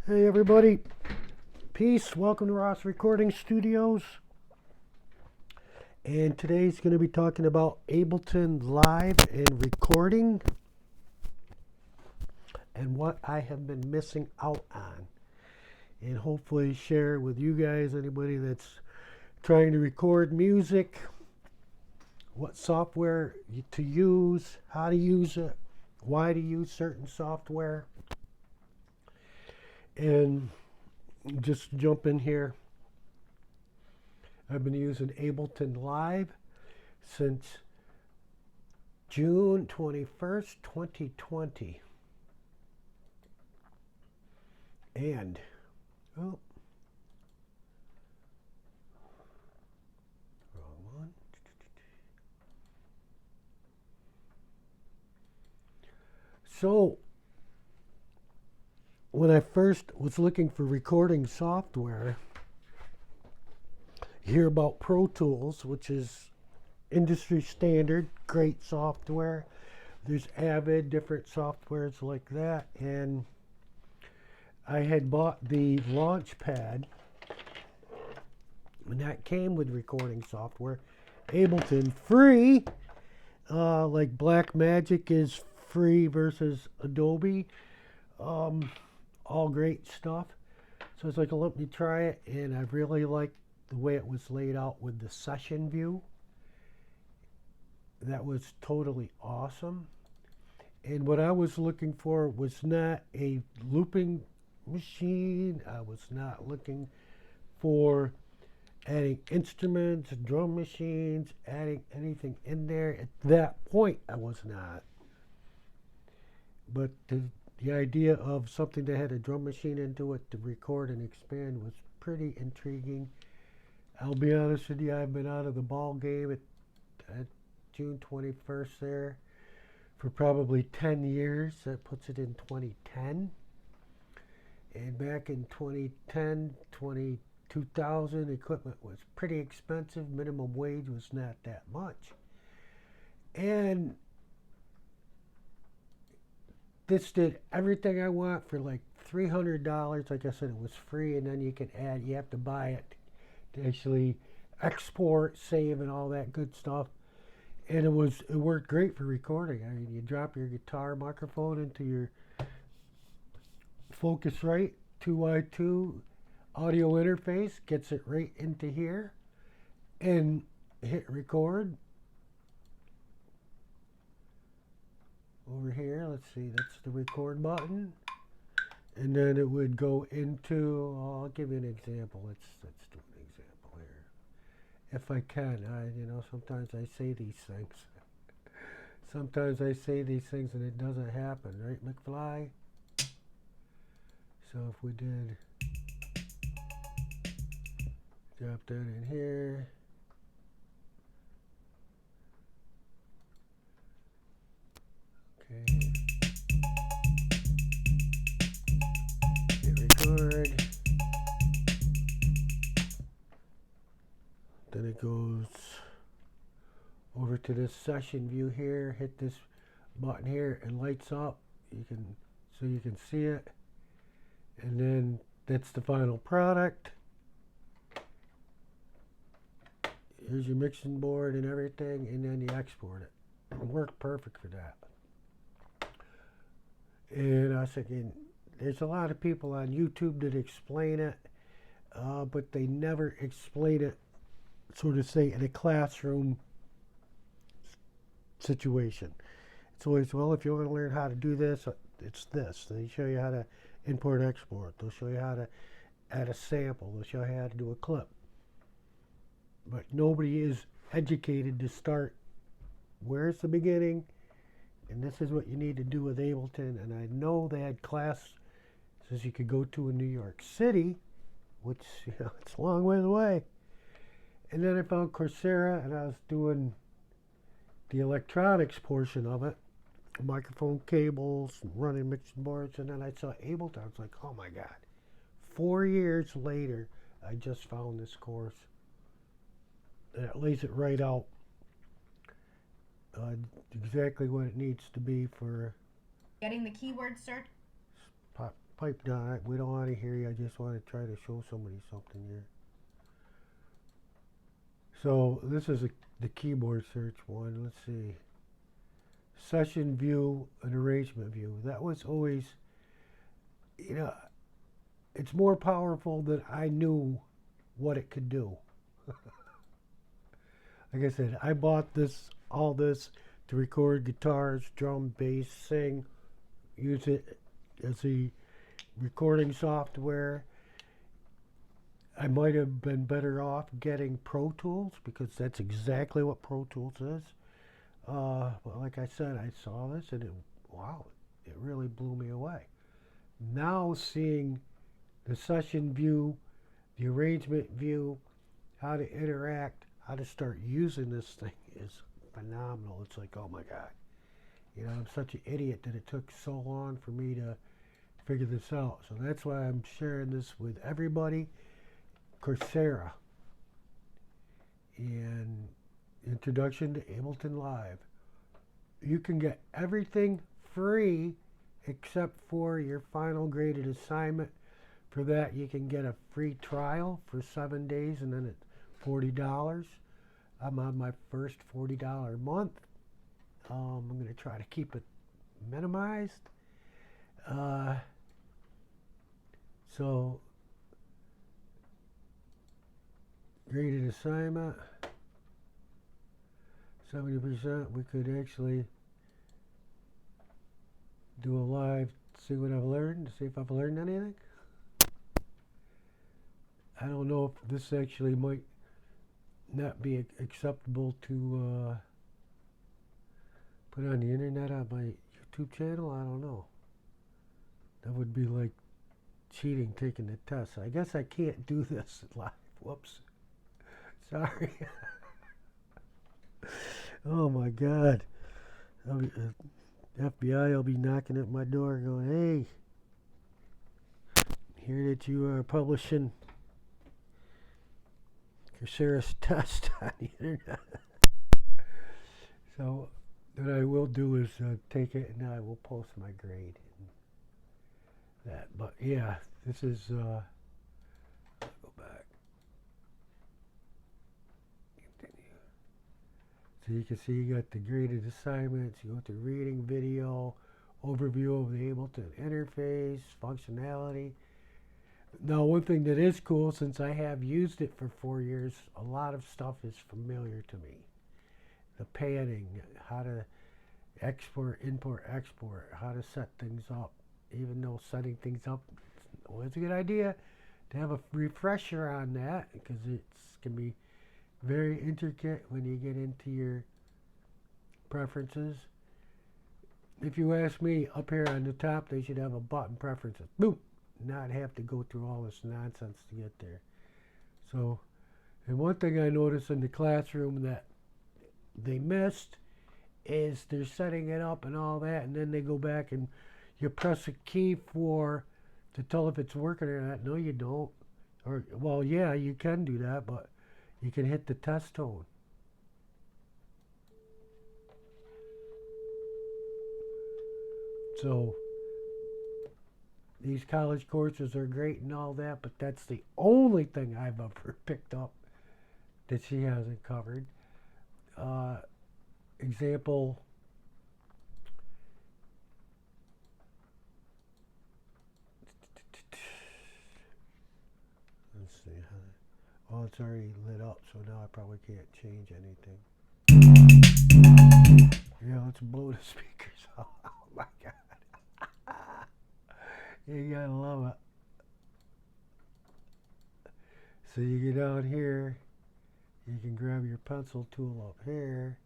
Hey everybody, peace, welcome to Ross Recording Studios. And today's going to be talking about Ableton Live and recording and what I have been missing out on. And hopefully share with you guys, anybody that's trying to record music, what software to use, how to use it, why to use certain software. And just jump in here. I've been using Ableton Live since June 21st, 2020. And, oh, wrong one. So, when I first was looking for recording software, you hear about Pro Tools, which is industry standard, great software. There's Avid, different softwares like that. And I had bought the Launchpad, and that came with recording software. Ableton free, like Blackmagic is free versus Adobe. All great stuff. So it's like, let me try it, and I really liked the way it was laid out with the session view. That was totally awesome. And what I was looking for was not a looping machine. I was not looking for adding instruments, drum machines, adding anything in there. At that point, I was not. But the idea of something that had a drum machine into it to record and expand was pretty intriguing. I'll be honest with you, I've been out of the ball game at June 21st there for probably 10 years. That puts it in 2010. And back in 2010, 2000, equipment was pretty expensive. Minimum wage was not that much. And this did everything I want for like $300. Like I said, it was free, and then you have to buy it to actually export, save, and all that good stuff. And it worked great for recording. I mean, you drop your guitar microphone into your Focusrite 2x2 audio interface, gets it right into here, and hit record. Over here, let's see, that's the record button. And then it would go into, I'll give you an example. Let's do an example here. If I can, sometimes I say these things. Sometimes I say these things and it doesn't happen, right, McFly? So if we did drop that in here. Okay. Hit record. Then it goes over to this session view here. Hit this button here and lights up. So you can see it. And then that's the final product. Here's your mixing board and everything, and then you export it. It worked perfect for that. And I was thinking, there's a lot of people on YouTube that explain it, but they never explain it, sort of say, in a classroom situation. It's always, well, if you want to learn how to do this, it's this. They show you how to import, export. They'll show you how to add a sample. They'll show you how to do a clip. But nobody is educated to start, where's the beginning? And this is what you need to do with Ableton. And I know they had classes you could go to in New York City, which, it's a long way away. And then I found Coursera, and I was doing the electronics portion of it, microphone cables, running mixing boards, and then I saw Ableton. I was like, oh my God. 4 years later, I just found this course. And it lays it right out. Exactly what it needs to be for getting the keyword search. pipe down. We don't want to hear you. I just want to try to show somebody something here. So this is the keyboard search one. Let's see. Session view and arrangement view. That was always, you know, it's more powerful than I knew what it could do. Like I said, I bought all this to record guitars, drum, bass, sing, use it as a recording software. I might have been better off getting Pro Tools, because that's exactly what Pro Tools is. But like I said, I saw this and wow, it really blew me away. Now seeing the session view, the arrangement view, how to interact, how to start using this thing is phenomenal. It's like, oh my God. You know, I'm such an idiot that it took so long for me to figure this out. So that's why I'm sharing this with everybody. Coursera and Introduction to Ableton Live. You can get everything free except for your final graded assignment. For that, you can get a free trial for 7 days, and then it's $40. I'm on my first $40 month. I'm going to try to keep it minimized. So, graded assignment, 70%. We could actually do a live, see what I've learned, see if I've learned anything. I don't know if this actually might not be acceptable to put on the internet on my YouTube channel. I don't know. That would be like cheating, taking the test. I guess I can't do this live. Whoops. Sorry. Oh my God. FBI will be knocking at my door going, hey, hear that you are publishing Coursera's test on the internet. So what I will do is take it and I will post my grade. And that, but yeah, this is. Go back. Continue. So you can see you got the graded assignments. You go to reading, video, overview of the Ableton interface, functionality. Now, one thing that is cool, since I have used it for 4 years, a lot of stuff is familiar to me. The panning, how to export, import, export, how to set things up. Even though setting things up is always a good idea to have a refresher on that, because it can be very intricate when you get into your preferences. If you ask me, up here on the top, they should have a button preferences. Boom! Not have to go through all this nonsense to get there. So, and one thing I noticed in the classroom that they missed is they're setting it up and all that, and then they go back and you press a key to tell if it's working or not. No, you don't. Or, well, yeah, you can do that, but you can hit the test tone. So, these college courses are great and all that, but that's the only thing I've ever picked up that she hasn't covered. Example, let's see. Oh, it's already lit up, so now I probably can't change anything. Yeah, let's blow the speakers out. Oh my God. You gotta love it. So you get down here, you can grab your pencil tool up here.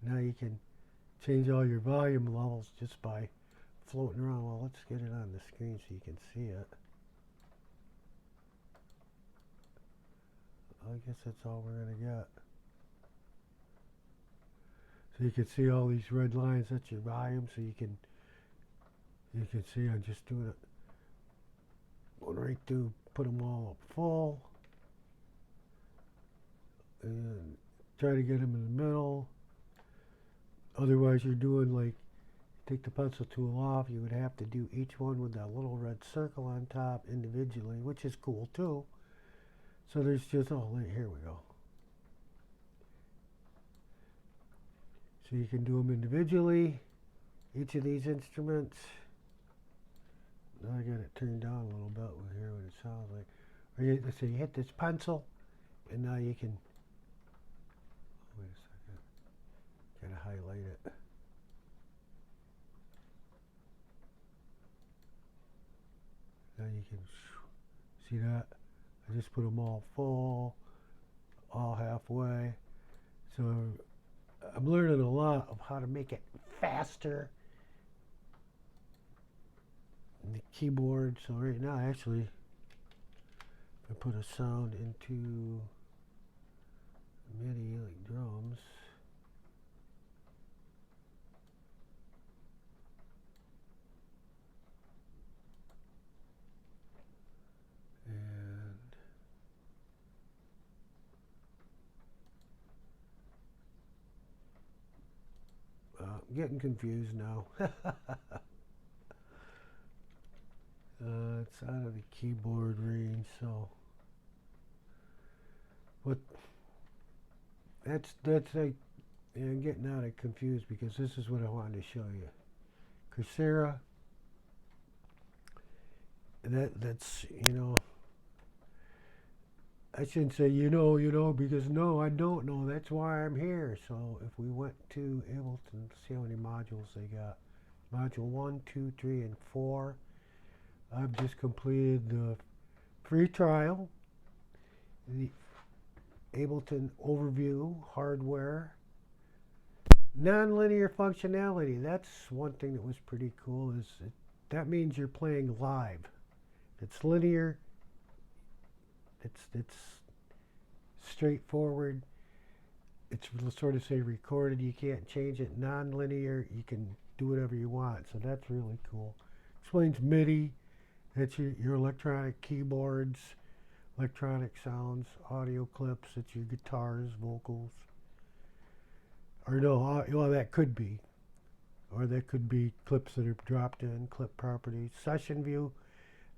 Now you can change all your volume levels just by floating around. Well, let's get it on the screen so you can see it. I guess that's all we're gonna get. So you can see all these red lines. That's your volume. So you can see I'm just doing it. Going right through, put them all up full, and try to get them in the middle. Otherwise, you're doing like take the pencil tool off, you would have to do each one with that little red circle on top individually, which is cool too. So there's just, oh, here we go. So you can do them individually, each of these instruments. Now I got it turned down a little bit. We'll hear what it sounds like. Or so you hit this pencil, and now you can, wait a second, gotta highlight it. Now you can see that. I just put them all full, all halfway. So I'm learning a lot of how to make it faster. The keyboard. So right now, actually, I put a sound into MIDI like drums. I'm getting confused now. It's out of the keyboard range, so what? That's like, yeah, I'm getting out of confused because this is what I wanted to show you. Coursera. That's I shouldn't say because no, I don't know. That's why I'm here. So if we went to Ableton, see how many modules they got. Module 1, 2, 3, and 4. I've just completed the free trial. The Ableton overview, hardware. Non-linear functionality. That's one thing that was pretty cool. That means you're playing live. If it's linear, it's straightforward. It's sort of say recorded. You can't change it. Non-linear, you can do whatever you want. So that's really cool. Explains MIDI. That's your electronic keyboards, electronic sounds, audio clips. It's your guitars, vocals. Or no, well, that could be. Or that could be clips that are dropped in, clip properties. Session view.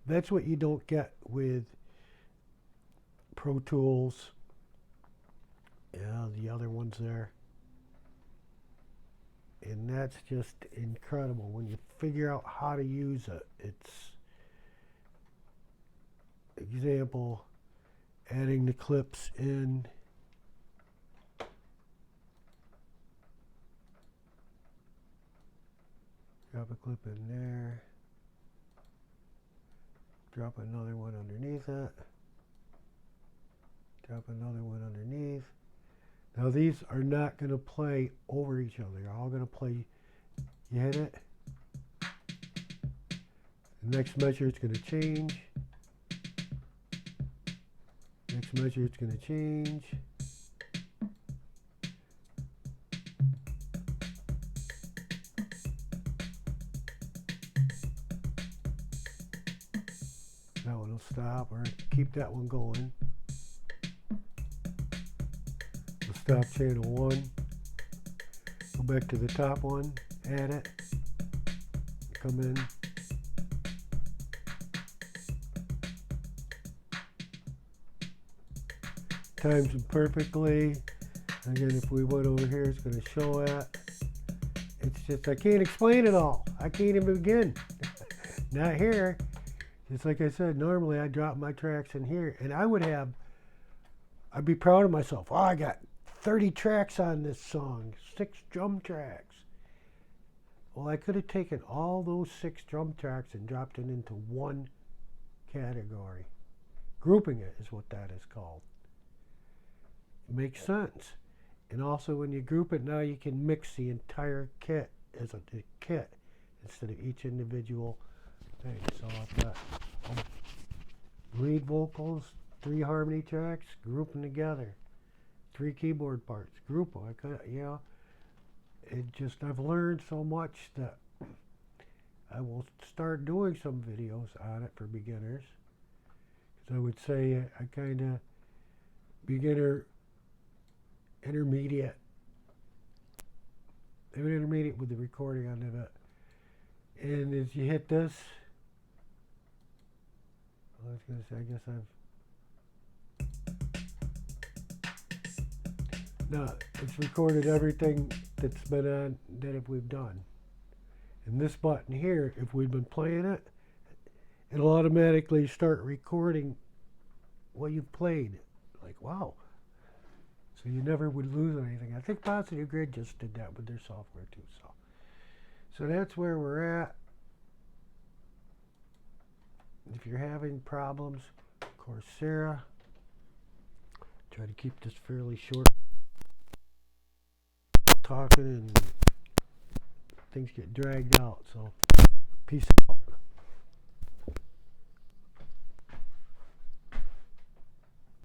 That's what you don't get with Pro Tools. Yeah, the other ones there. And that's just incredible when you figure out how to use it. It's, example, adding the clips in. Drop a clip in there. Drop another one underneath it. Drop another one underneath. Now these are not going to play over each other. They're all going to play, you hit it. The next measure it's going to change. Next measure it's going to change. That one will stop, or keep that one going. We'll stop channel 1. Go back to the top one, add it, come in. Times them perfectly. Again, if we went over here, it's going to show it. It's just, I can't explain it all. I can't even begin. Not here. Just like I said, normally I drop my tracks in here, and I'd be proud of myself. Oh, I got 30 tracks on this song, 6 drum tracks. Well, I could have taken all those 6 drum tracks and dropped it into one category. Grouping it is what that is called. It makes sense. And also when you group it, now you can mix the entire kit as a kit instead of each individual thing. So I've got lead vocals, 3 harmony tracks, group them together. 3 keyboard parts, group them. I've learned so much that I will start doing some videos on it for beginners. Because I would say I kind of beginner, intermediate with the recording on it. And as you hit this, I was going to say, I guess no, it's recorded everything that's been on that we've done. And this button here, if we've been playing it, it'll automatically start recording what you've played. Like, wow. So you never would lose anything. I think Positive Grid just did that with their software too. So that's where we're at. If you're having problems, Coursera, try to keep this fairly short. Talking and things get dragged out. So peace out.